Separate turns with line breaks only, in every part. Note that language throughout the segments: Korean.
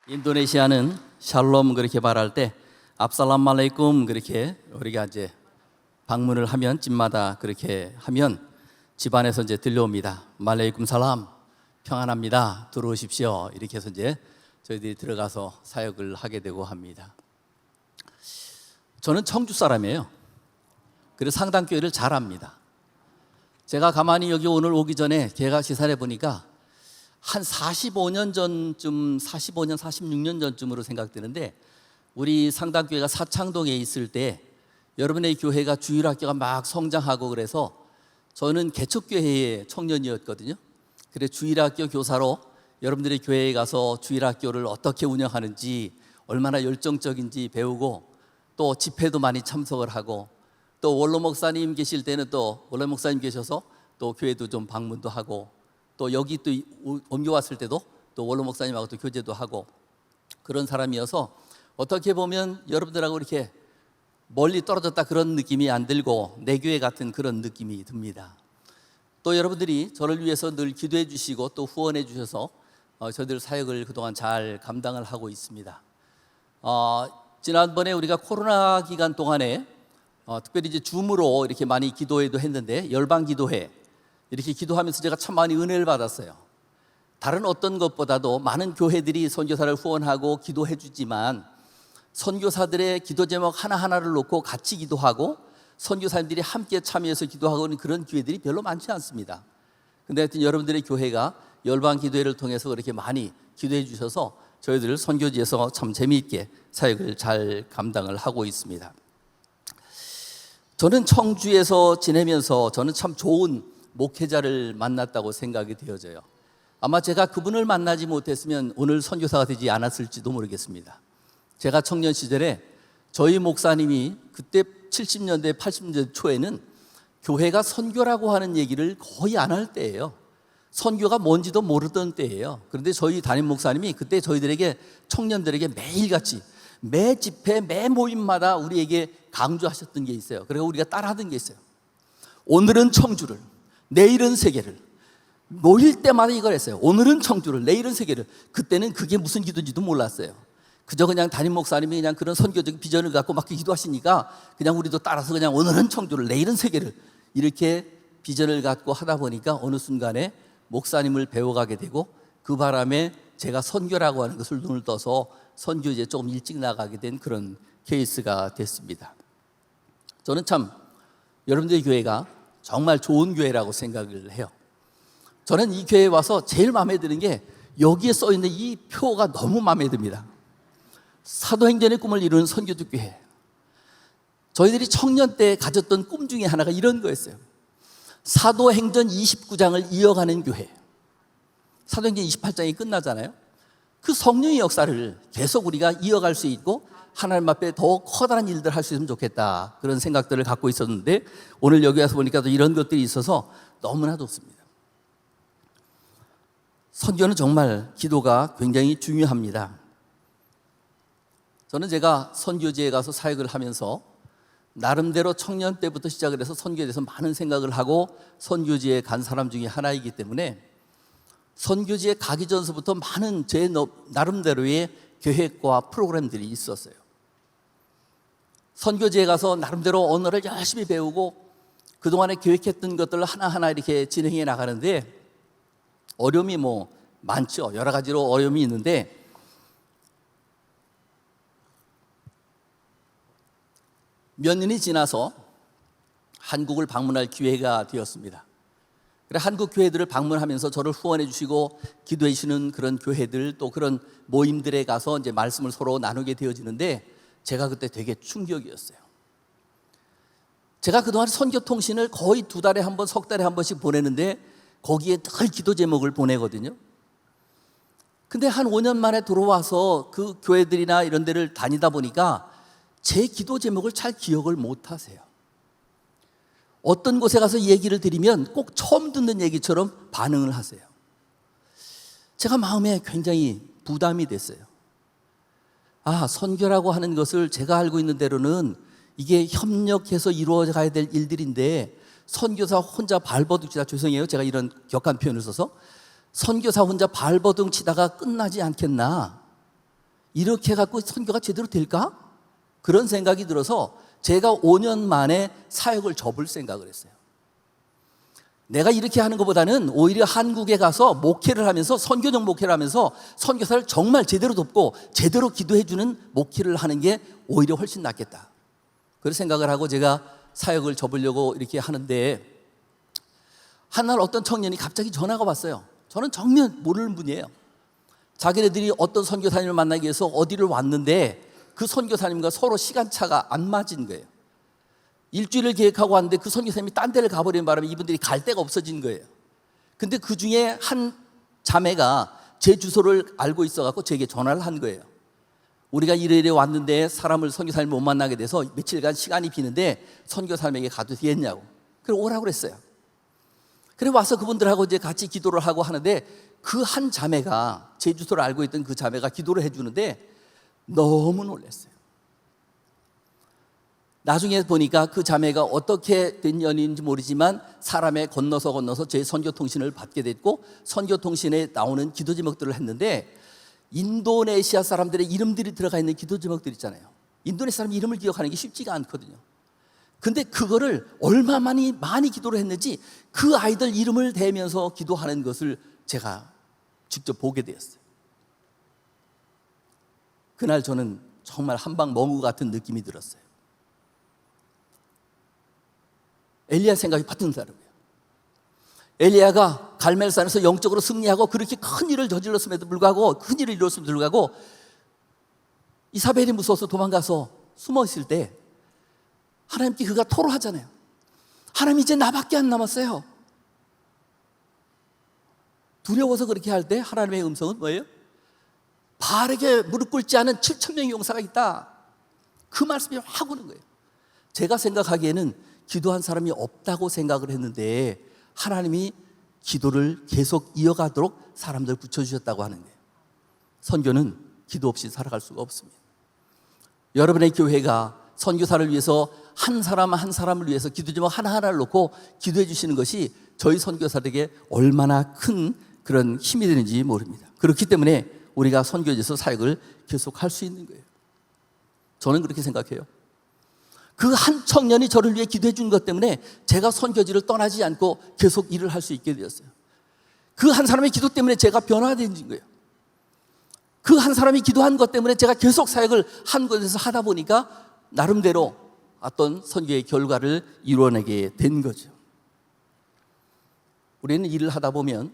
인도네시아는 샬롬 그렇게 말할 때 압살람 알레이쿰 그렇게 우리가 이제 방문을 하면 집마다 그렇게 하면 집안에서 이제 들려옵니다. 말레이쿰 살람, 평안합니다. 들어오십시오. 이렇게 해서 이제 저희들이 들어가서 사역을 하게 되고 합니다. 저는 청주 사람이에요. 그래서 상당교회를 잘 압니다. 제가 가만히 여기 오늘 오기 전에 개각 시사를 보니까 한 45년 전쯤, 45년, 46년 전쯤으로 생각되는데 우리 상당교회가 사창동에 있을 때 여러분의 교회가 주일학교가 막 성장하고 그래서 저는 개척교회의 청년이었거든요. 그래서 주일학교 교사로 여러분들의 교회에 가서 주일학교를 어떻게 운영하는지 얼마나 열정적인지 배우고 또 집회도 많이 참석을 하고 또 원로 목사님 계실 때는 또 원로 목사님 계셔서 또 교회도 좀 방문도 하고 또 여기 또 옮겨왔을 때도 또 원로 목사님하고 또 교제도 하고 그런 사람이어서 어떻게 보면 여러분들하고 이렇게 멀리 떨어졌다 그런 느낌이 안 들고 내 교회 같은 그런 느낌이 듭니다. 또 여러분들이 저를 위해서 늘 기도해 주시고 또 후원해 주셔서 저희들 사역을 그동안 잘 감당을 하고 있습니다. 지난번에 우리가 코로나 기간 동안에 특별히 이제 줌으로 이렇게 많이 기도회도 했는데 열방 기도회 이렇게 기도하면서 제가 참 많이 은혜를 받았어요. 다른 어떤 것보다도 많은 교회들이 선교사를 후원하고 기도해 주지만 선교사들의 기도 제목 하나하나를 놓고 같이 기도하고 선교사님들이 함께 참여해서 기도하고 있는 그런 기회들이 별로 많지 않습니다. 근데 하여튼 여러분들의 교회가 열방 기도회를 통해서 그렇게 많이 기도해 주셔서 저희들 선교지에서 참 재미있게 사역을 잘 감당을 하고 있습니다. 저는 청주에서 지내면서 저는 참 좋은 목회자를 만났다고 생각이 되어져요. 아마 제가 그분을 만나지 못했으면 오늘 선교사가 되지 않았을지도 모르겠습니다. 제가 청년 시절에 저희 목사님이 그때 70년대 80년대 초에는 교회가 선교라고 하는 얘기를 거의 안 할 때예요. 선교가 뭔지도 모르던 때예요. 그런데 저희 담임 목사님이 그때 저희들에게 청년들에게 매일같이 매 집회 매 모임마다 우리에게 강조하셨던 게 있어요. 그리고 우리가 따라하던 게 있어요. 오늘은 청주를, 내일은 세계를. 모일 때마다 이걸 했어요. 오늘은 청주를, 내일은 세계를. 그때는 그게 무슨 기도인지도 몰랐어요. 그저 그냥 담임 목사님이 그냥 그런 선교적인 비전을 갖고 막 기도하시니까 그냥 우리도 따라서 그냥 오늘은 청주를, 내일은 세계를 이렇게 비전을 갖고 하다 보니까 어느 순간에 목사님을 배워가게 되고 그 바람에 제가 선교라고 하는 것을 눈을 떠서 선교지에 조금 일찍 나가게 된 그런 케이스가 됐습니다. 저는 참 여러분들의 교회가 정말 좋은 교회라고 생각을 해요. 저는 이 교회에 와서 제일 마음에 드는 게 여기에 써 있는 이 표가 너무 마음에 듭니다. 사도행전의 꿈을 이루는 선교적 교회. 저희들이 청년 때 가졌던 꿈 중에 하나가 이런 거였어요. 사도행전 29장을 이어가는 교회. 사도행전 28장이 끝나잖아요. 그 성령의 역사를 계속 우리가 이어갈 수 있고 하나님 앞에 더 커다란 일들을 할 수 있으면 좋겠다 그런 생각들을 갖고 있었는데 오늘 여기 와서 보니까 또 이런 것들이 있어서 너무나 좋습니다. 선교는 정말 기도가 굉장히 중요합니다. 저는 제가 선교지에 가서 사역을 하면서 나름대로 청년 때부터 시작을 해서 선교에 대해서 많은 생각을 하고 선교지에 간 사람 중에 하나이기 때문에 선교지에 가기 전서부터 많은 제 나름대로의 계획과 프로그램들이 있었어요. 선교지에 가서 나름대로 언어를 열심히 배우고 그동안에 계획했던 것들을 하나하나 이렇게 진행해 나가는데 어려움이 많죠. 여러 가지로 어려움이 있는데 몇 년이 지나서 한국을 방문할 기회가 되었습니다. 그래 한국 교회들을 방문하면서 저를 후원해 주시고 기도해 주시는 그런 교회들 또 그런 모임들에 가서 이제 말씀을 서로 나누게 되어지는데 제가 그때 되게 충격이었어요. 제가 그동안 선교통신을 거의 2달에 한 번, 석 달에 한 번씩 보내는데 거기에 늘 기도 제목을 보내거든요. 근데 한 5년 만에 들어와서 그 교회들이나 이런 데를 다니다 보니까 제 기도 제목을 잘 기억을 못 하세요. 어떤 곳에 가서 얘기를 드리면 꼭 처음 듣는 얘기처럼 반응을 하세요. 제가 마음에 굉장히 부담이 됐어요. 선교라고 하는 것을 제가 알고 있는 대로는 이게 협력해서 이루어져 가야 될 일들인데 선교사 혼자 발버둥 치다 죄송해요. 제가 이런 격한 표현을 써서 선교사 혼자 발버둥 치다가 끝나지 않겠나. 이렇게 해갖고 선교가 제대로 될까? 그런 생각이 들어서 제가 5년 만에 사역을 접을 생각을 했어요. 내가 이렇게 하는 것보다는 오히려 한국에 가서 목회를 하면서, 선교적 목회를 하면서 선교사를 정말 제대로 돕고 제대로 기도해주는 목회를 하는 게 오히려 훨씬 낫겠다. 그런 생각을 하고 제가 사역을 접으려고 이렇게 하는데, 한날 어떤 청년이 갑자기 전화가 왔어요. 저는 정말 모르는 분이에요. 자기네들이 어떤 선교사님을 만나기 위해서 어디를 왔는데 그 선교사님과 서로 시간차가 안 맞은 거예요. 일주일을 계획하고 왔는데 그 선교사님이 딴 데를 가버리는 바람에 이분들이 갈 데가 없어진 거예요. 근데 그 중에 한 자매가 제 주소를 알고 있어갖고 제게 전화를 한 거예요. 우리가 이래 왔는데 사람을, 선교사님을 못 만나게 돼서 며칠간 시간이 비는데 선교사님에게 가도 되겠냐고. 그래 오라고 그랬어요. 그래 와서 그분들하고 이제 같이 기도를 하고 하는데, 그 한 자매가, 제 주소를 알고 있던 그 자매가 기도를 해주는데 너무 놀랐어요. 나중에 보니까 그 자매가 어떻게 된 연인인지 모르지만 사람에 건너서 제 선교통신을 받게 됐고, 선교통신에 나오는 기도 제목들을 했는데, 인도네시아 사람들의 이름들이 들어가 있는 기도 제목들 있잖아요. 인도네시아 사람 이름을 기억하는 게 쉽지가 않거든요. 근데 그거를 얼마 많이 기도를 했는지 그 아이들 이름을 대면서 기도하는 것을 제가 직접 보게 되었어요. 그날 저는 정말 한방 멍우 같은 느낌이 들었어요. 엘리야 생각이 바튼 사람이에요. 엘리야가 갈멜산에서 영적으로 승리하고 그렇게 큰 일을 저질렀음에도 불구하고, 큰 일을 이뤘음에도 불구하고 이사벨이 무서워서 도망가서 숨어 있을 때 하나님께 그가 토로하잖아요. 하나님 이제 나밖에 안 남았어요. 두려워서 그렇게 할 때 하나님의 음성은 뭐예요? 바알에게 무릎 꿇지 않은 7,000명의 용사가 있다. 그 말씀이 확 오는 거예요. 제가 생각하기에는 기도한 사람이 없다고 생각을 했는데 하나님이 기도를 계속 이어가도록 사람들 붙여주셨다고 하는 거예요. 선교는 기도 없이 살아갈 수가 없습니다. 여러분의 교회가 선교사를 위해서 한 사람 한 사람을 위해서 기도 제목 하나하나를 놓고 기도해 주시는 것이 저희 선교사들에게 얼마나 큰 그런 힘이 되는지 모릅니다. 그렇기 때문에 우리가 선교지에서 사역을 계속할 수 있는 거예요. 저는 그렇게 생각해요. 그 한 청년이 저를 위해 기도해 준 것 때문에 제가 선교지를 떠나지 않고 계속 일을 할 수 있게 되었어요. 그 한 사람의 기도 때문에 제가 변화된 거예요. 그 한 사람이 기도한 것 때문에 제가 계속 사역을 한 곳에서 하다 보니까 나름대로 어떤 선교의 결과를 이루어내게 된 거죠. 우리는 일을 하다 보면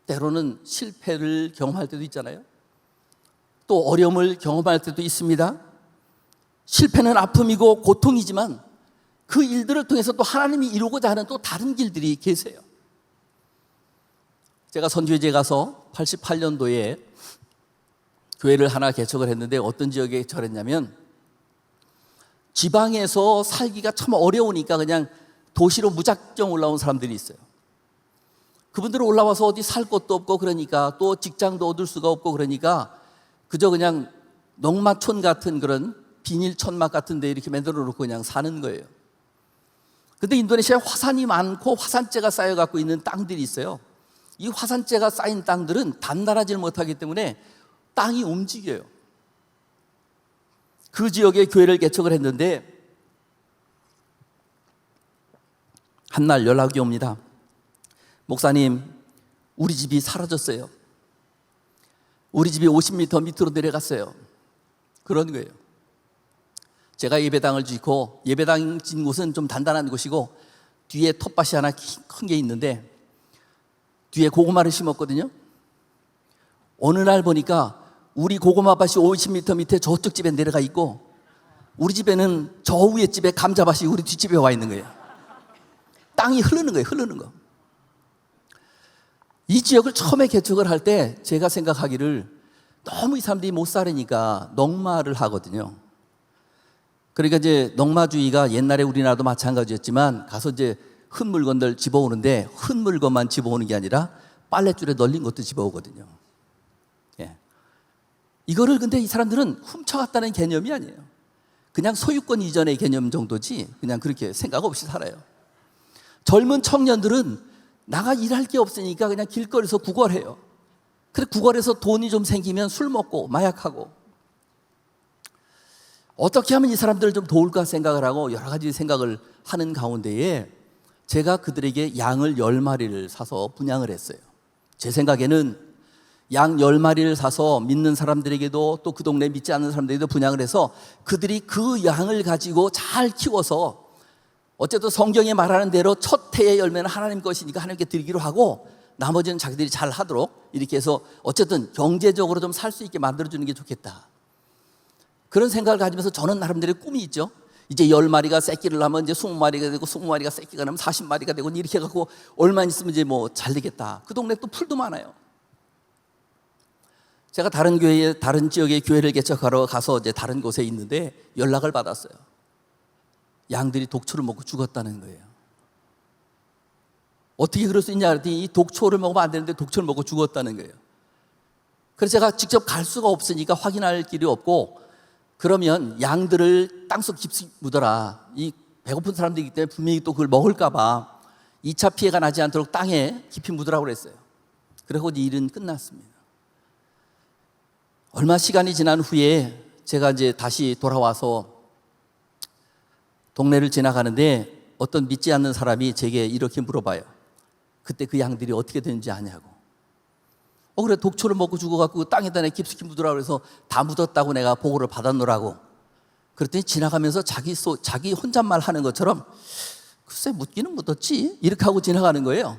때로는 실패를 경험할 때도 있잖아요. 또 어려움을 경험할 때도 있습니다. 실패는 아픔이고 고통이지만 그 일들을 통해서 또 하나님이 이루고자 하는 또 다른 길들이 계세요. 제가 선교지에 가서 88년도에 교회를 하나 개척을 했는데 어떤 지역에 개척했냐면, 지방에서 살기가 참 어려우니까 그냥 도시로 무작정 올라온 사람들이 있어요. 그분들은 올라와서 어디 살 곳도 없고 그러니까, 또 직장도 얻을 수가 없고 그러니까 그저 그냥 농마촌 같은 그런 비닐 천막 같은 데 이렇게 만들어 놓고 그냥 사는 거예요. 근데 인도네시아에 화산이 많고 화산재가 쌓여 갖고 있는 땅들이 있어요. 이 화산재가 쌓인 땅들은 단단하지 못하기 때문에 땅이 움직여요. 그 지역에 교회를 개척을 했는데 한날 연락이 옵니다. 목사님, 우리 집이 사라졌어요. 우리 집이 50m 밑으로 내려갔어요. 그런 거예요. 제가 예배당을 짓고, 예배당 짓는 곳은 좀 단단한 곳이고 뒤에 텃밭이 하나 큰 게 있는데 뒤에 고구마를 심었거든요. 어느 날 보니까 우리 고구마밭이 50m 밑에 저쪽 집에 내려가 있고, 우리 집에는 저 위에 집에 감자밭이 우리 뒷집에 와 있는 거예요. 땅이 흐르는 거예요. 흐르는 거. 이 지역을 처음에 개척을 할 때 제가 생각하기를 너무 이 사람들이 못 살으니까 농마를 하거든요. 그러니까 이제 농마주의가 옛날에 우리나라도 마찬가지였지만 가서 이제 흙 물건들 집어오는데 흙 물건만 집어오는 게 아니라 빨랫줄에 널린 것도 집어오거든요. 예. 이거를 근데 이 사람들은 훔쳐갔다는 개념이 아니에요. 그냥 소유권 이전의 개념 정도지 그냥 그렇게 생각 없이 살아요. 젊은 청년들은 나가 일할 게 없으니까 그냥 길거리에서 구걸해요. 그래 구걸해서 돈이 좀 생기면 술 먹고 마약하고, 어떻게 하면 이 사람들을 좀 도울까 생각을 하고 여러 가지 생각을 하는 가운데에 제가 그들에게 양을 10마리를 사서 분양을 했어요. 제 생각에는 양 10마리를 사서 믿는 사람들에게도 또 그 동네 믿지 않는 사람들에게도 분양을 해서 그들이 그 양을 가지고 잘 키워서 어쨌든 성경에 말하는 대로 첫 해의 열매는 하나님 것이니까 하나님께 드리기로 하고 나머지는 자기들이 잘 하도록 이렇게 해서 어쨌든 경제적으로 좀 살 수 있게 만들어주는 게 좋겠다. 그런 생각을 가지면서 저는 나름대로 꿈이 있죠. 이제 10마리가 새끼를 하면 이제 20마리가 되고 20마리가 새끼가 나면 40마리가 되고 이렇게 해갖고 얼마 있으면 이제 뭐 잘 되겠다. 그 동네 또 풀도 많아요. 제가 다른 교회에, 다른 지역의 교회를 개척하러 가서 이제 다른 곳에 있는데 연락을 받았어요. 양들이 독초를 먹고 죽었다는 거예요. 어떻게 그럴 수 있냐 그랬더니 이 독초를 먹으면 안 되는데 독초를 먹고 죽었다는 거예요. 그래서 제가 직접 갈 수가 없으니까 확인할 길이 없고 그러면 양들을 땅속 깊이 묻어라. 이 배고픈 사람들이기 때문에 분명히 또 그걸 먹을까 봐 2차 피해가 나지 않도록 땅에 깊이 묻으라고 그랬어요. 그리고 이 일은 끝났습니다. 얼마 시간이 지난 후에 제가 이제 다시 돌아와서 동네를 지나가는데 어떤 믿지 않는 사람이 제게 이렇게 물어봐요. 그때 그 양들이 어떻게 되는지 아냐고. 그래 독초를 먹고 죽어갖고 땅에다 내 깊숙이 묻으라고 그래서 다 묻었다고 내가 보고를 받았노라고. 그랬더니 지나가면서 자기 혼잣말 하는 것처럼 글쎄 묻기는 묻었지 이렇게 하고 지나가는 거예요.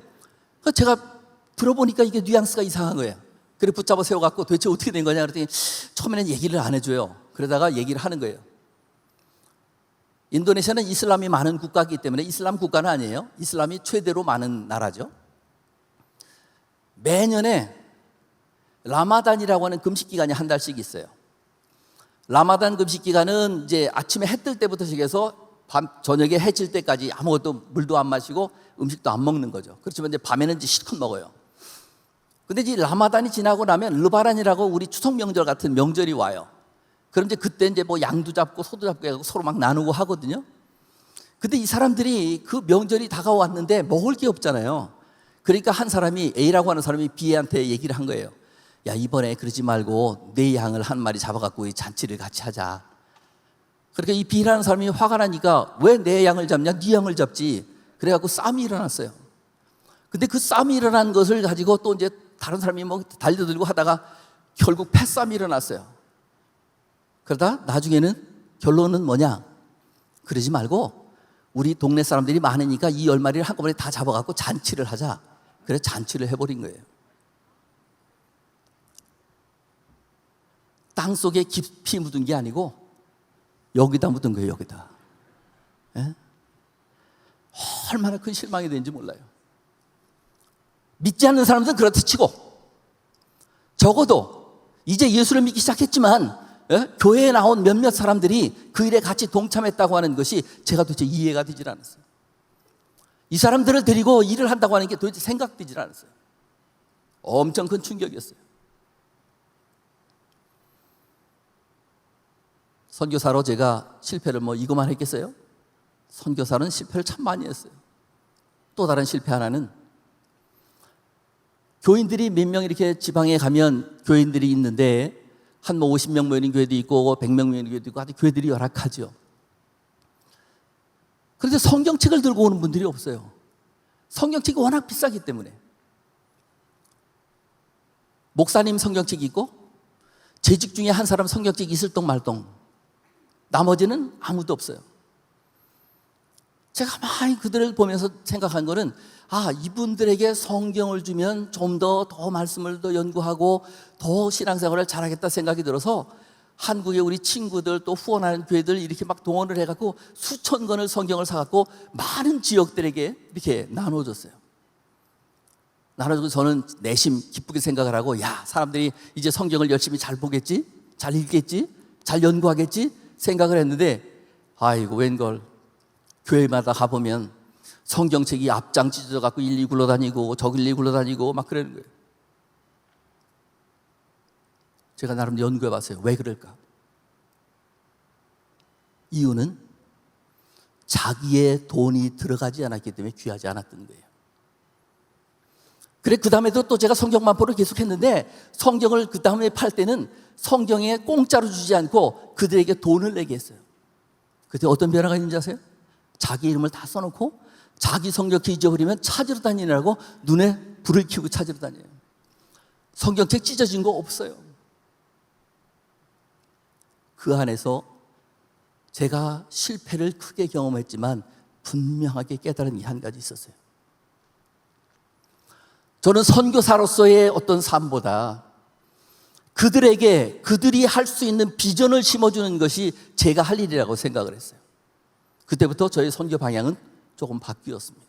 그래서 제가 들어보니까 이게 뉘앙스가 이상한 거예요. 그래 붙잡아 세워갖고 도대체 어떻게 된 거냐 그랬더니 처음에는 얘기를 안 해줘요. 그러다가 얘기를 하는 거예요. 인도네시아는 이슬람이 많은 국가이기 때문에 이슬람 국가는 아니에요. 이슬람이 최대로 많은 나라죠. 매년에 라마단이라고 하는 금식 기간이 한 달씩 있어요. 라마단 금식 기간은 이제 아침에 해 뜰 때부터 시작해서 저녁에 해 질 때까지 아무것도 물도 안 마시고 음식도 안 먹는 거죠. 그렇지만 이제 밤에는 이제 실컷 먹어요. 근데 이제 라마단이 지나고 나면 르바란이라고 우리 추석 명절 같은 명절이 와요. 그럼 이제 그때 이제 뭐 양도 잡고 소도 잡고 해서 서로 막 나누고 하거든요. 근데 이 사람들이 그 명절이 다가왔는데 먹을 게 없잖아요. 그러니까 한 사람이 A라고 하는 사람이 B한테 얘기를 한 거예요. 야 이번에 그러지 말고 내 양을 한 마리 잡아갖고 이 잔치를 같이 하자. 그러니까 이 B라는 사람이 화가 나니까 왜 내 양을 잡냐? 네 양을 잡지. 그래갖고 싸움이 일어났어요. 근데 그 싸움이 일어난 것을 가지고 또 이제 다른 사람이 뭐 달려들고 하다가 결국 패싸움이 일어났어요. 그러다 나중에는 결론은 뭐냐? 그러지 말고 우리 동네 사람들이 많으니까 이 10마리를 한꺼번에 다 잡아갖고 잔치를 하자. 그래서 잔치를 해버린 거예요. 땅속에 깊이 묻은 게 아니고 여기다 묻은 거예요. 여기다. 예? 얼마나 큰 실망이 되는지 몰라요. 믿지 않는 사람들은 그렇다 치고 적어도 이제 예수를 믿기 시작했지만 교회에 나온 몇몇 사람들이 그 일에 같이 동참했다고 하는 것이 제가 도대체 이해가 되질 않았어요. 이 사람들을 데리고 일을 한다고 하는 게 도대체 생각되질 않았어요. 엄청 큰 충격이었어요. 선교사로 제가 실패를 뭐 이거만 했겠어요? 선교사는 실패를 참 많이 했어요. 또 다른 실패 하나는 교인들이 몇 명 이렇게 지방에 가면 교인들이 있는데 한 뭐 50명 모이는 교회도 있고 100명 모이는 교회도 있고 하여튼 교회들이 열악하죠. 그런데 성경책을 들고 오는 분들이 없어요. 성경책이 워낙 비싸기 때문에. 목사님 성경책이 있고 재직 중에 한 사람 성경책이 있을 동 말동. 나머지는 아무도 없어요. 제가 많이 그들을 보면서 생각한 거는 이분들에게 성경을 주면 좀 더 말씀을 더 연구하고 더 신앙생활을 잘하겠다 생각이 들어서 한국의 우리 친구들 또 후원하는 교회들 이렇게 막 동원을 해갖고 수천 권을 성경을 사갖고 많은 지역들에게 이렇게 나눠줬어요. 나눠주고 저는 내심 기쁘게 생각을 하고 사람들이 이제 성경을 열심히 잘 보겠지? 잘 읽겠지? 잘 연구하겠지? 생각을 했는데 아이고 웬걸 교회마다 가보면 성경책이 앞장 찢어져갖고 일리 굴러다니고 저길리 굴러다니고 막 그러는 거예요. 제가 나름 연구해봤어요. 왜 그럴까? 이유는 자기의 돈이 들어가지 않았기 때문에 귀하지 않았던 거예요. 그래, 그 다음에도 또 제가 성경 만포를 계속했는데 성경을 그 다음에 팔 때는 성경에 공짜로 주지 않고 그들에게 돈을 내게 했어요. 그때 어떤 변화가 있는지 아세요? 자기 이름을 다 써놓고 자기 성경책 잊어버리면 찾으러 다니느라고 눈에 불을 켜고 찾으러 다녀요. 성경책 찢어진 거 없어요. 그 안에서 제가 실패를 크게 경험했지만 분명하게 깨달은 이 한 가지 있었어요. 저는 선교사로서의 어떤 삶보다 그들이 할 수 있는 비전을 심어주는 것이 제가 할 일이라고 생각을 했어요. 그때부터 저의 선교 방향은 조금 바뀌었습니다.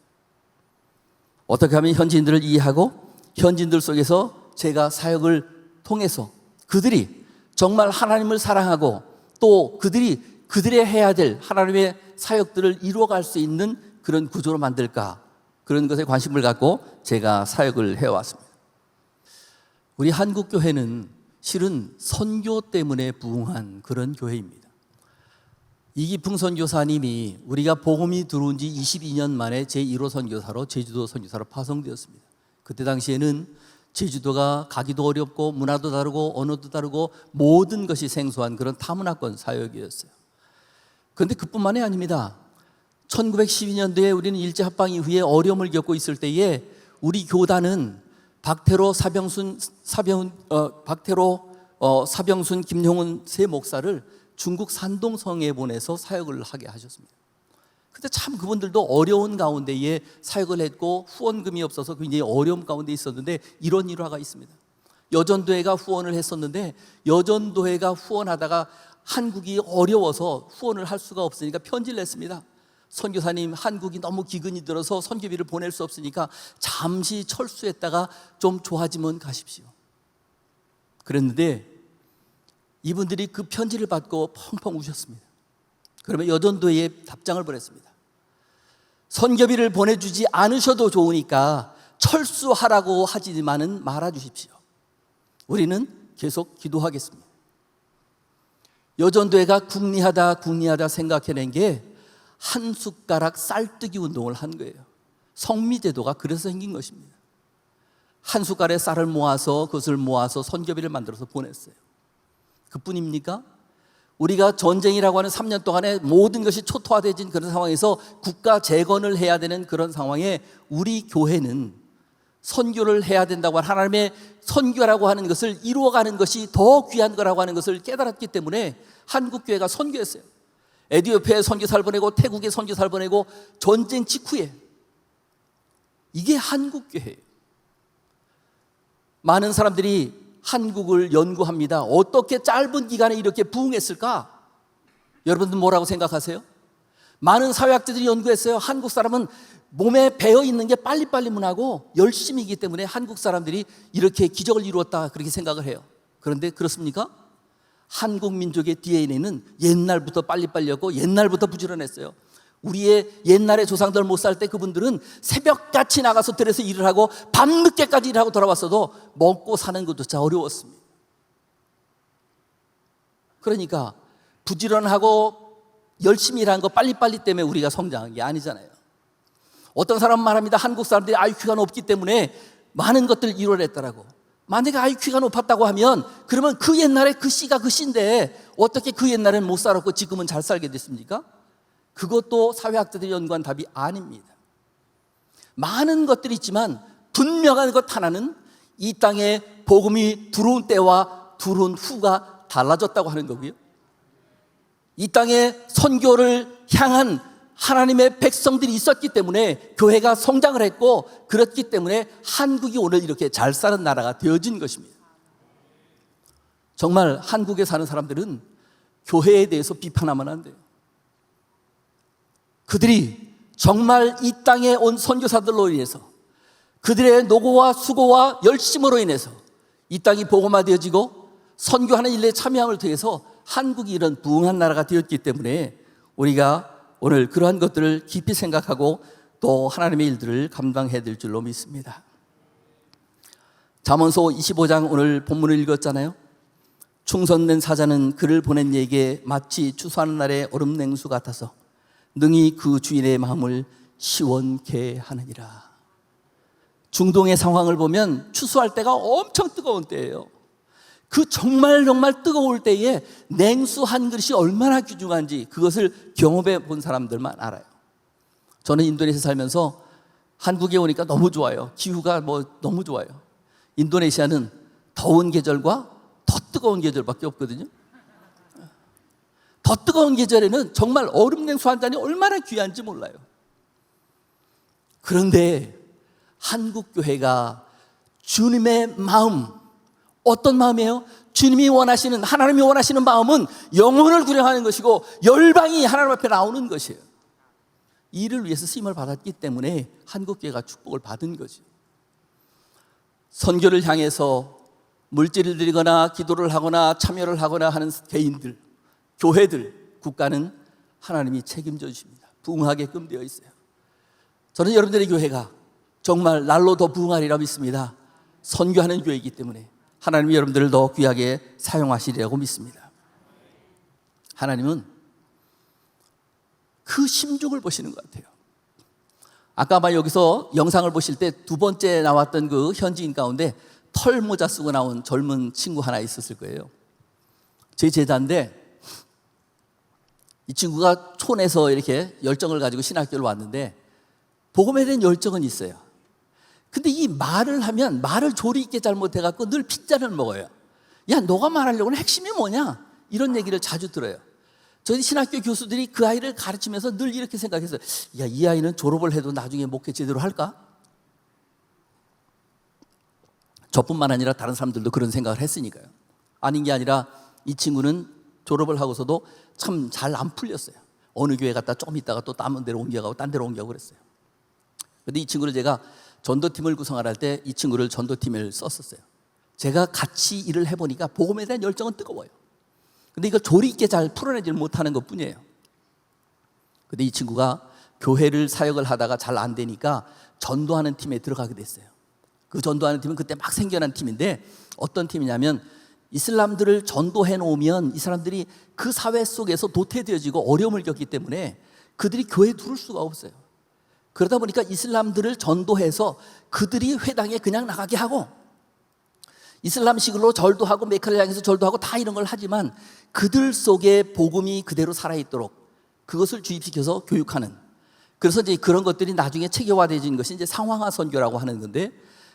어떻게 하면 현지인들을 이해하고 현지인들 속에서 제가 사역을 통해서 그들이 정말 하나님을 사랑하고 또 그들의 해야 될 하나님의 사역들을 이루어갈 수 있는 그런 구조로 만들까, 그런 것에 관심을 갖고 제가 사역을 해왔습니다. 우리 한국교회는 실은 선교 때문에 부흥한 그런 교회입니다. 이기풍 선교사님이 우리가 복음이 들어온 지 22년 만에 제1호 선교사로 제주도 선교사로 파송되었습니다. 그때 당시에는 제주도가 가기도 어렵고 문화도 다르고 언어도 다르고 모든 것이 생소한 그런 타문화권 사역이었어요. 그런데 그뿐만이 아닙니다. 1912년도에 우리는 일제합방 이후에 어려움을 겪고 있을 때에 우리 교단은 박태로 사병순 김용훈 세 목사를 중국 산동성에 보내서 사역을 하게 하셨습니다. 근데 참 그분들도 어려운 가운데에 사역을 했고 후원금이 없어서 굉장히 어려움 가운데 있었는데 이런 일화가 있습니다. 여전도회가 후원을 했었는데 여전도회가 후원하다가 한국이 어려워서 후원을 할 수가 없으니까 편지를 냈습니다. 선교사님, 한국이 너무 기근이 들어서 선교비를 보낼 수 없으니까 잠시 철수했다가 좀 좋아지면 가십시오. 그랬는데 이분들이 그 편지를 받고 펑펑 우셨습니다. 그러면 여전도에 답장을 보냈습니다. 선교비를 보내주지 않으셔도 좋으니까 철수하라고 하지만은 말아주십시오. 우리는 계속 기도하겠습니다. 여전도회가 궁리하다 생각해낸 게 한 숟가락 쌀뜨기 운동을 한 거예요. 성미제도가 그래서 생긴 것입니다. 한 숟갈의 쌀을 모아서 그것을 모아서 선교비를 만들어서 보냈어요. 그뿐입니까? 우리가 전쟁이라고 하는 3년 동안에 모든 것이 초토화되진 그런 상황에서 국가 재건을 해야 되는 그런 상황에 우리 교회는 선교를 해야 된다고 하는 하나님의 선교라고 하는 것을 이루어가는 것이 더 귀한 거라고 하는 것을 깨달았기 때문에 한국교회가 선교했어요. 에티오피아에 선교사를 보내고 태국에 선교사를 보내고 전쟁 직후에 이게 한국교회예요. 많은 사람들이 한국을 연구합니다. 어떻게 짧은 기간에 이렇게 부흥했을까? 여러분들 뭐라고 생각하세요? 많은 사회학자들이 연구했어요. 한국 사람은 몸에 배어 있는 게 빨리빨리 문하고 열심이기 때문에 한국 사람들이 이렇게 기적을 이루었다 그렇게 생각을 해요. 그런데 그렇습니까? 한국 민족의 DNA는 옛날부터 빨리빨리였고 옛날부터 부지런했어요. 우리의 옛날의 조상들 못 살 때 그분들은 새벽같이 나가서 들에서 일을 하고 밤늦게까지 일하고 돌아왔어도 먹고 사는 것조차 어려웠습니다. 그러니까 부지런하고 열심히 일하는 거 빨리빨리 때문에 우리가 성장한 게 아니잖아요. 어떤 사람은 말합니다. 한국 사람들이 IQ가 높기 때문에 많은 것들을 이뤄냈다라고. 만약에 IQ가 높았다고 하면 그러면 그 옛날에 그 씨가 그 씨인데 어떻게 그 옛날에는 못 살았고 지금은 잘 살게 됐습니까? 그것도 사회학자들이 연구한 답이 아닙니다. 많은 것들이 있지만 분명한 것 하나는 이 땅에 복음이 들어온 때와 들어온 후가 달라졌다고 하는 거고요. 이 땅에 선교를 향한 하나님의 백성들이 있었기 때문에 교회가 성장을 했고 그렇기 때문에 한국이 오늘 이렇게 잘 사는 나라가 되어진 것입니다. 정말 한국에 사는 사람들은 교회에 대해서 비판하면 안 돼요. 그들이 정말 이 땅에 온 선교사들로 인해서 그들의 노고와 수고와 열심으로 인해서 이 땅이 복음화되어지고 선교하는 일에 참여함을 통해서 한국이 이런 부흥한 나라가 되었기 때문에 우리가 오늘 그러한 것들을 깊이 생각하고 또 하나님의 일들을 감당해야 될 줄로 믿습니다. 잠언서 25장 오늘 본문을 읽었잖아요. 충성된 사자는 그를 보낸 이에게 마치 추수하는 날의 얼음 냉수 같아서 능히 그 주인의 마음을 시원케 하느니라. 중동의 상황을 보면 추수할 때가 엄청 뜨거운 때예요. 그 정말 뜨거울 때에 냉수 한 그릇이 얼마나 귀중한지 그것을 경험해 본 사람들만 알아요. 저는 인도네시아 살면서 한국에 오니까 너무 좋아요. 기후가 너무 좋아요. 인도네시아는 더운 계절과 더 뜨거운 계절밖에 없거든요. 더 뜨거운 계절에는 정말 얼음 냉수 한 잔이 얼마나 귀한지 몰라요. 그런데 한국 교회가 주님의 마음, 어떤 마음이에요? 주님이 원하시는, 하나님이 원하시는 마음은 영혼을 구령하는 것이고 열방이 하나님 앞에 나오는 것이에요. 이를 위해서 쓰임을 받았기 때문에 한국교회가 축복을 받은 거지. 선교를 향해서 물질을 드리거나 기도를 하거나 참여를 하거나 하는 개인들, 교회들, 국가는 하나님이 책임져 주십니다. 부흥하게끔 되어 있어요. 저는 여러분들의 교회가 정말 날로 더 부흥하리라 믿습니다. 선교하는 교회이기 때문에 하나님이 여러분들을 더 귀하게 사용하시리라고 믿습니다. 하나님은 그 심중을 보시는 것 같아요. 아까 아마 여기서 영상을 보실 때 두 번째 나왔던 그 현지인 가운데 털모자 쓰고 나온 젊은 친구 하나 있었을 거예요. 제 제자인데 이 친구가 촌에서 이렇게 열정을 가지고 신학교를 왔는데 복음에 대한 열정은 있어요. 근데 이 말을 하면 말을 조리 있게 잘못해갖고 늘 핏잔을 먹어요. 야, 너가 말하려고는 핵심이 뭐냐? 이런 얘기를 자주 들어요. 저희 신학교 교수들이 그 아이를 가르치면서 늘 이렇게 생각했어요. 야, 이 아이는 졸업을 해도 나중에 목회 제대로 할까? 저뿐만 아니라 다른 사람들도 그런 생각을 했으니까요. 아닌 게 아니라 이 친구는 졸업을 하고서도 참 잘 안 풀렸어요. 어느 교회 갔다 조금 있다가 또 다른 데로 옮겨가고 딴 데로 옮겨가고 그랬어요. 근데 이 친구를 제가 전도팀을 구성할 때 이 친구를 전도팀을 썼었어요. 제가 같이 일을 해보니까 복음에 대한 열정은 뜨거워요. 근데 이걸 조리 있게 잘 풀어내지 못하는 것 뿐이에요. 근데 이 친구가 교회를 사역을 하다가 잘 안 되니까 전도하는 팀에 들어가게 됐어요. 그 전도하는 팀은 그때 막 생겨난 팀인데 어떤 팀이냐면 이슬람들을 전도해 놓으면 이 사람들이 그 사회 속에서 도태되어지고 어려움을 겪기 때문에 그들이 교회에 들어올 수가 없어요. 그러다 보니까 이슬람들을 전도해서 그들이 회당에 그냥 나가게 하고 이슬람식으로 절도 하고 메카를 향해서 절도 하고 다 이런 걸 하지만 그들 속에 복음이 그대로 살아있도록 그것을 주입시켜서 교육하는, 그래서 이제 그런 것들이 나중에 체계화되어진 것이 이제 상황화 선교라고 하는 건데,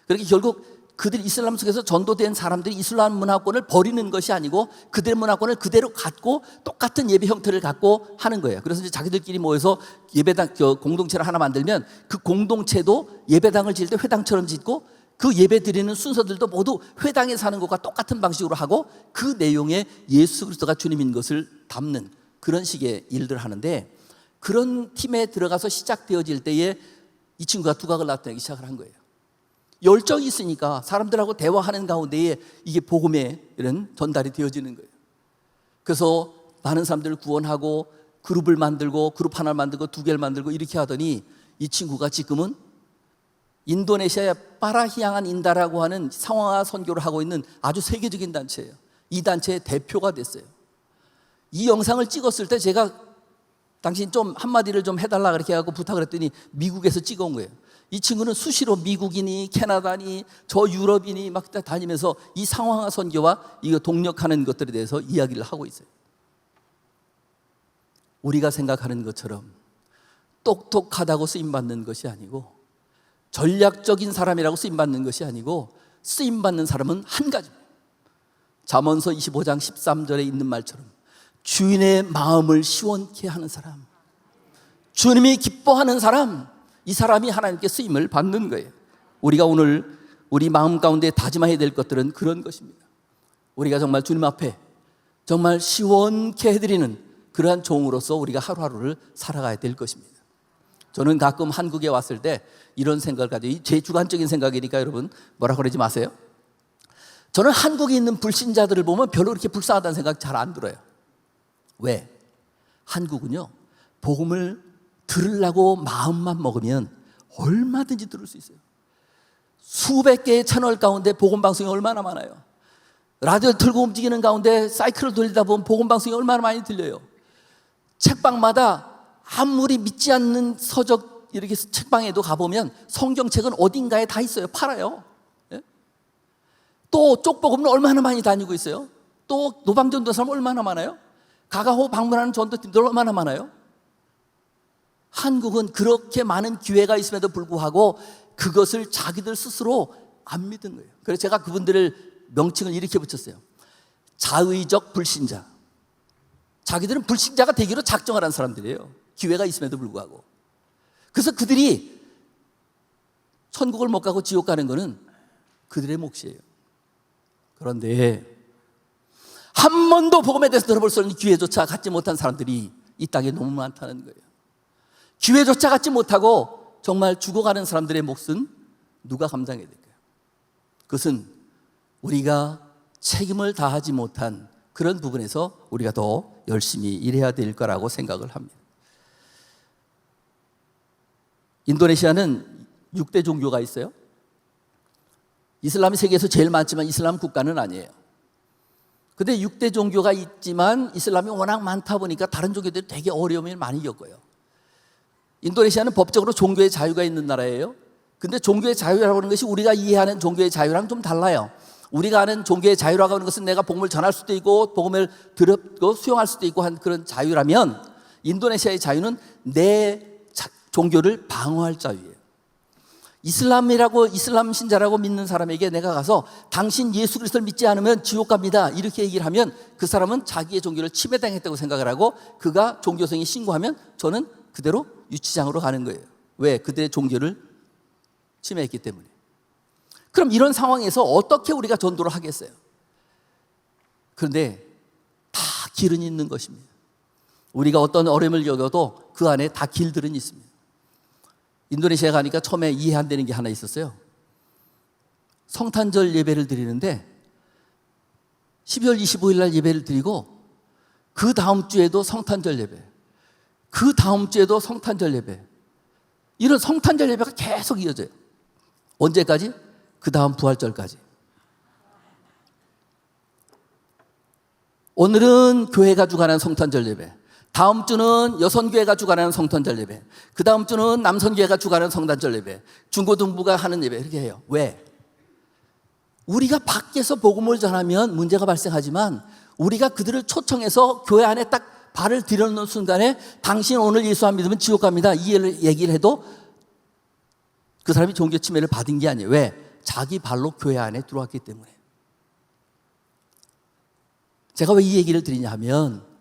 그렇게 결국 그들이 이슬람 속에서 전도된 사람들이 이슬람 문화권을 버리는 것이 아니고 그들의 문화권을 그대로 갖고 똑같은 예배 형태를 갖고 하는 거예요. 그래서 이제 자기들끼리 모여서 예배당 공동체를 하나 만들면 그 공동체도 예배당을 지을 때 회당처럼 짓고 그 예배 드리는 순서들도 모두 회당에 사는 것과 똑같은 방식으로 하고 그 내용에 예수 그리스도가 주님인 것을 담는 그런 식의 일들을 하는데, 그런 팀에 들어가서 시작되어질 때에 이 친구가 두각을 나타내기 시작을 한 거예요. 열정이 있으니까 사람들하고 대화하는 가운데에 이게 복음의 이런 전달이 되어지는 거예요. 그래서 많은 사람들을 구원하고 그룹을 만들고 그룹 하나를 만들고 두 개를 만들고 이렇게 하더니 이 친구가 지금은 인도네시아의 파라히앙한 인다라고 하는 상황화 선교를 하고 있는 아주 세계적인 단체예요. 이 단체의 대표가 됐어요. 이 영상을 찍었을 때 제가 당신 좀 한마디를 좀 해달라 그렇게 하고 부탁을 했더니 미국에서 찍어온 거예요. 이 친구는 수시로 미국이니 캐나다니 저 유럽이니 막 다니면서 이 상황화 선교와 이거 동력하는 것들에 대해서 이야기를 하고 있어요. 우리가 생각하는 것처럼 똑똑하다고 쓰임받는 것이 아니고 전략적인 사람이라고 쓰임받는 것이 아니고 쓰임받는 사람은 한 가지입니다. 잠언서 25장 13절에 있는 말처럼 주인의 마음을 시원케 하는 사람, 주님이 기뻐하는 사람, 이 사람이 하나님께 쓰임을 받는 거예요. 우리가 오늘 우리 마음 가운데 다짐해야 될 것들은 그런 것입니다. 우리가 정말 주님 앞에 정말 시원케 해드리는 그러한 종으로서 우리가 하루하루를 살아가야 될 것입니다. 저는 가끔 한국에 왔을 때 이런 생각을 가지고, 제 주관적인 생각이니까 여러분 뭐라 그러지 마세요. 저는 한국에 있는 불신자들을 보면 별로 그렇게 불쌍하다는 생각 잘 안 들어요. 왜? 한국은요, 복음을 들으려고 마음만 먹으면 얼마든지 들을 수 있어요. 수백 개의 채널 가운데 복음 방송이 얼마나 많아요. 라디오 틀고 움직이는 가운데 사이클을 돌리다 보면 복음 방송이 얼마나 많이 들려요. 책방마다 아무리 믿지 않는 서적 이렇게 책방에도 가보면 성경책은 어딘가에 다 있어요. 팔아요. 예? 또 쪽복음은 얼마나 많이 다니고 있어요. 또 노방전도 사람 얼마나 많아요. 가가호 방문하는 전도팀들 얼마나 많아요. 한국은 그렇게 많은 기회가 있음에도 불구하고 그것을 자기들 스스로 안 믿은 거예요. 그래서 제가 그분들을 명칭을 이렇게 붙였어요. 자의적 불신자. 자기들은 불신자가 되기로 작정을 한 사람들이에요. 기회가 있음에도 불구하고. 그래서 그들이 천국을 못 가고 지옥 가는 거는 그들의 몫이에요. 그런데 한 번도 복음에 대해서 들어볼 수 없는 기회조차 갖지 못한 사람들이 이 땅에 너무 많다는 거예요. 기회조차 갖지 못하고 정말 죽어가는 사람들의 몫은 누가 감당해야 될까요? 그것은 우리가 책임을 다하지 못한 그런 부분에서 우리가 더 열심히 일해야 될 거라고 생각을 합니다. 인도네시아는 6대 종교가 있어요. 이슬람이 세계에서 제일 많지만 이슬람 국가는 아니에요. 근데 6대 종교가 있지만 이슬람이 워낙 많다 보니까 다른 종교들이 되게 어려움을 많이 겪어요. 인도네시아는 법적으로 종교의 자유가 있는 나라예요. 근데 종교의 자유라고 하는 것이 우리가 이해하는 종교의 자유랑 좀 달라요. 우리가 아는 종교의 자유라고 하는 것은 내가 복음을 전할 수도 있고 복음을 듣고 수용할 수도 있고 한 그런 자유라면 인도네시아의 자유는 내 종교를 방어할 자유예요. 이슬람 신자라고 믿는 사람에게 내가 가서 당신 예수 그리스도를 믿지 않으면 지옥 갑니다 이렇게 얘기를 하면 그 사람은 자기의 종교를 침해당했다고 생각을 하고 그가 종교성이 신고하면 저는 그대로 유치장으로 가는 거예요. 왜? 그들의 종교를 침해했기 때문에. 그럼 이런 상황에서 어떻게 우리가 전도를 하겠어요? 그런데 다 길은 있는 것입니다. 우리가 어떤 어려움을 겪어도 그 안에 다 길들은 있습니다. 인도네시아 가니까 처음에 이해 안 되는 게 하나 있었어요. 성탄절 예배를 드리는데 12월 25일 날 예배를 드리고 그 다음 주에도 성탄절 예배, 그 다음 주에도 성탄절 예배, 이런 성탄절 예배가 계속 이어져요. 언제까지? 그 다음 부활절까지. 오늘은 교회가 주관하는 성탄절 예배, 다음 주는 여선교회가 주관하는 성탄절 예배, 그 다음 주는 남선교회가 주관하는 성탄절 예배, 중고등부가 하는 예배, 이렇게 해요. 왜? 우리가 밖에서 복음을 전하면 문제가 발생하지만 우리가 그들을 초청해서 교회 안에 딱 발을 들여놓는 순간에 당신 오늘 예수 안 믿으면 지옥 갑니다 이 얘기를 해도 그 사람이 종교 침해를 받은 게 아니에요. 왜? 자기 발로 교회 안에 들어왔기 때문에. 제가 왜 이 얘기를 드리냐 하면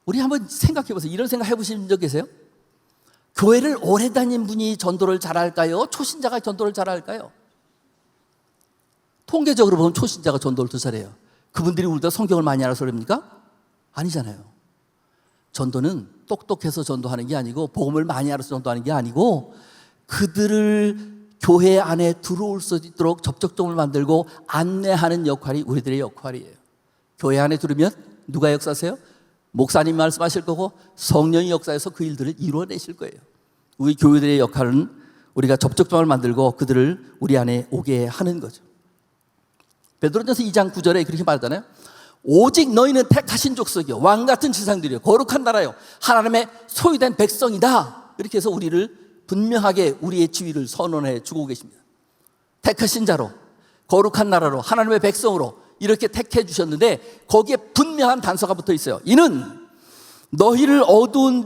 우리 한번 생각해 보세요. 이런 생각 해보신 적 계세요? 교회를 오래 다닌 분이 전도를 잘할까요? 초신자가 전도를 잘할까요? 통계적으로 보면 초신자가 전도를 더 잘해요. 그분들이 우리보다 성경을 많이 알아서 그럽니까? 아니잖아요. 전도는 똑똑해서 전도하는 게 아니고 복음을 많이 알아서 전도하는 게 아니고 그들을 교회 안에 들어올 수 있도록 접촉점을 만들고 안내하는 역할이 우리들의 역할이에요. 교회 안에 들으면 누가 역사하세요? 목사님 말씀하실 거고 성령이 역사해서 그 일들을 이루어내실 거예요. 우리 교회들의 역할은 우리가 접촉점을 만들고 그들을 우리 안에 오게 하는 거죠. 베드로전서 2장 9절에 그렇게 말하잖아요. 오직 너희는 택하신 족속이요 왕같은 지상들이요 거룩한 나라요 하나님의 소유된 백성이다. 이렇게 해서 우리를 분명하게 우리의 지위를 선언해 주고 계십니다. 택하신 자로 거룩한 나라로 하나님의 백성으로 이렇게 택해 주셨는데 거기에 분명한 단서가 붙어 있어요. 이는 너희를 어두운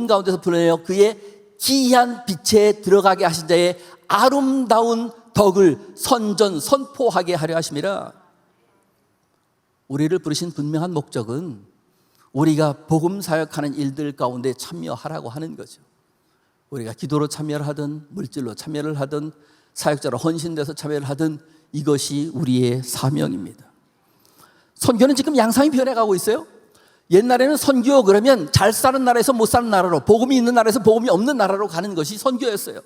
가운데서 불러내어 그의 기이한 빛에 들어가게 하신 자의 아름다운 덕을 선포하게 하려 하심이라. 우리를 부르신 분명한 목적은 우리가 복음 사역하는 일들 가운데 참여하라고 하는 거죠. 우리가 기도로 참여를 하든 물질로 참여를 하든 사역자로 헌신돼서 참여를 하든 이것이 우리의 사명입니다. 선교는 지금 양상이 변해가고 있어요. 옛날에는 선교 그러면 잘 사는 나라에서 못 사는 나라로, 복음이 있는 나라에서 복음이 없는 나라로 가는 것이 선교였어요.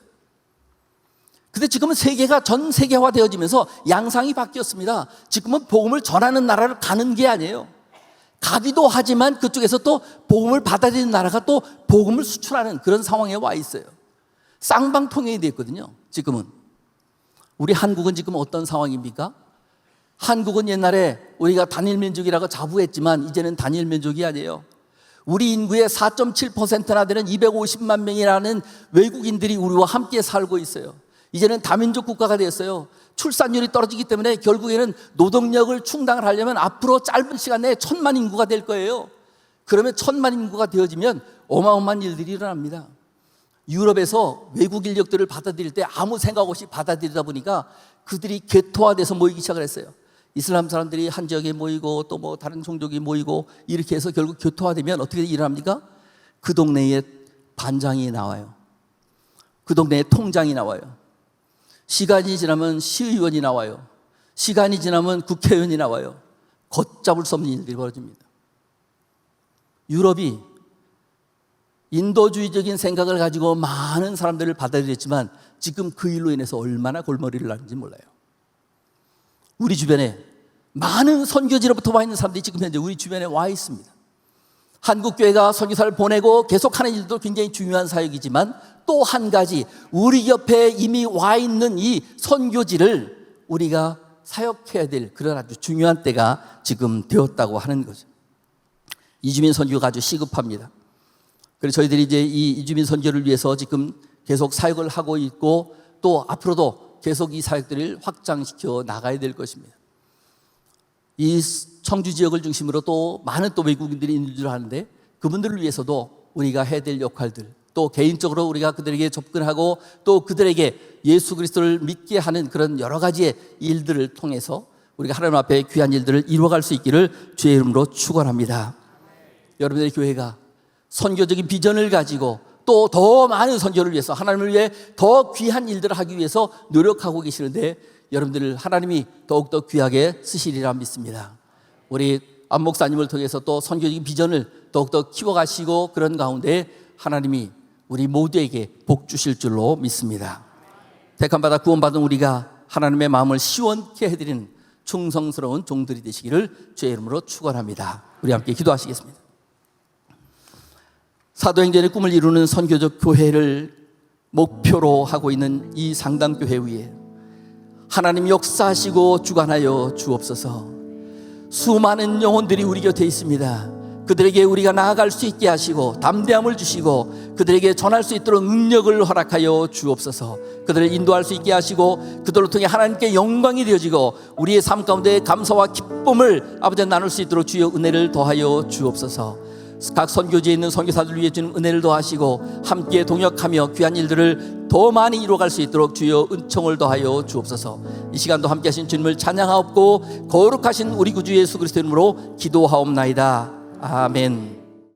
근데 지금은 세계가 전 세계화 되어지면서 양상이 바뀌었습니다. 지금은 복음을 전하는 나라를 가는 게 아니에요. 가기도 하지만 그쪽에서 또 복음을 받아들이는 나라가 또 복음을 수출하는 그런 상황에 와 있어요. 쌍방통행이 됐거든요. 지금은. 우리 한국은 지금 어떤 상황입니까? 한국은 옛날에 우리가 단일민족이라고 자부했지만 이제는 단일민족이 아니에요. 우리 인구의 4.7%나 되는 250만 명이라는 외국인들이 우리와 함께 살고 있어요. 이제는 다민족 국가가 되었어요. 출산율이 떨어지기 때문에 결국에는 노동력을 충당을 하려면 앞으로 짧은 시간 내에 1000만 인구가 될 거예요. 그러면 1000만 인구가 되어지면 어마어마한 일들이 일어납니다. 유럽에서 외국 인력들을 받아들일 때 아무 생각 없이 받아들이다 보니까 그들이 개토화돼서 모이기 시작을 했어요. 이슬람 사람들이 한 지역에 모이고 또 뭐 다른 종족이 모이고 이렇게 해서 결국 교토화되면 어떻게 일어납니까? 그 동네에 반장이 나와요. 그 동네에 통장이 나와요. 시간이 지나면 시의원이 나와요. 시간이 지나면 국회의원이 나와요. 걷잡을 수 없는 일들이 벌어집니다. 유럽이 인도주의적인 생각을 가지고 많은 사람들을 받아들였지만 지금 그 일로 인해서 얼마나 골머리를 앓는지 몰라요. 우리 주변에 많은 선교지로부터 와 있는 사람들이 지금 현재 우리 주변에 와 있습니다. 한국교회가 선교사를 보내고 계속하는 일도 굉장히 중요한 사역이지만 또 한 가지, 우리 옆에 이미 와 있는 이 선교지를 우리가 사역해야 될 그런 아주 중요한 때가 지금 되었다고 하는 거죠. 이주민 선교가 아주 시급합니다. 그래서 저희들이 이제 이 이주민 선교를 위해서 지금 계속 사역을 하고 있고 또 앞으로도 계속 이 사역들을 확장시켜 나가야 될 것입니다. 이 청주 지역을 중심으로 또 많은 또 외국인들이 있는 줄 아는데 그분들을 위해서도 우리가 해야 될 역할들, 또 개인적으로 우리가 그들에게 접근하고 또 그들에게 예수 그리스도를 믿게 하는 그런 여러 가지의 일들을 통해서 우리가 하나님 앞에 귀한 일들을 이루어갈 수 있기를 주의 이름으로 축원합니다. 여러분들의 교회가 선교적인 비전을 가지고 또 더 많은 선교를 위해서 하나님을 위해 더 귀한 일들을 하기 위해서 노력하고 계시는데 여러분들을 하나님이 더욱더 귀하게 쓰시리라 믿습니다. 우리 안 목사님을 통해서 또 선교적인 비전을 더욱더 키워가시고 그런 가운데 하나님이 우리 모두에게 복 주실 줄로 믿습니다. 택함받아 구원받은 우리가 하나님의 마음을 시원케 해드리는 충성스러운 종들이 되시기를 주의 이름으로 축원합니다. 우리 함께 기도하시겠습니다. 사도행전의 꿈을 이루는 선교적 교회를 목표로 하고 있는 이 상담교회 위에 하나님 역사하시고 주관하여 주옵소서. 수많은 영혼들이 우리 곁에 있습니다. 그들에게 우리가 나아갈 수 있게 하시고 담대함을 주시고 그들에게 전할 수 있도록 능력을 허락하여 주옵소서. 그들을 인도할 수 있게 하시고 그들을 통해 하나님께 영광이 되어지고 우리의 삶 가운데 감사와 기쁨을 아버지 나눌 수 있도록 주여 은혜를 더하여 주옵소서. 각 선교지에 있는 선교사들 위해 주는 은혜를 더하시고 함께 동역하며 귀한 일들을 더 많이 이루어갈 수 있도록 주여 은총을 더하여 주옵소서. 이 시간도 함께 하신 주님을 찬양하옵고 거룩하신 우리 구주 예수 그리스도 이름으로 기도하옵나이다. 아멘.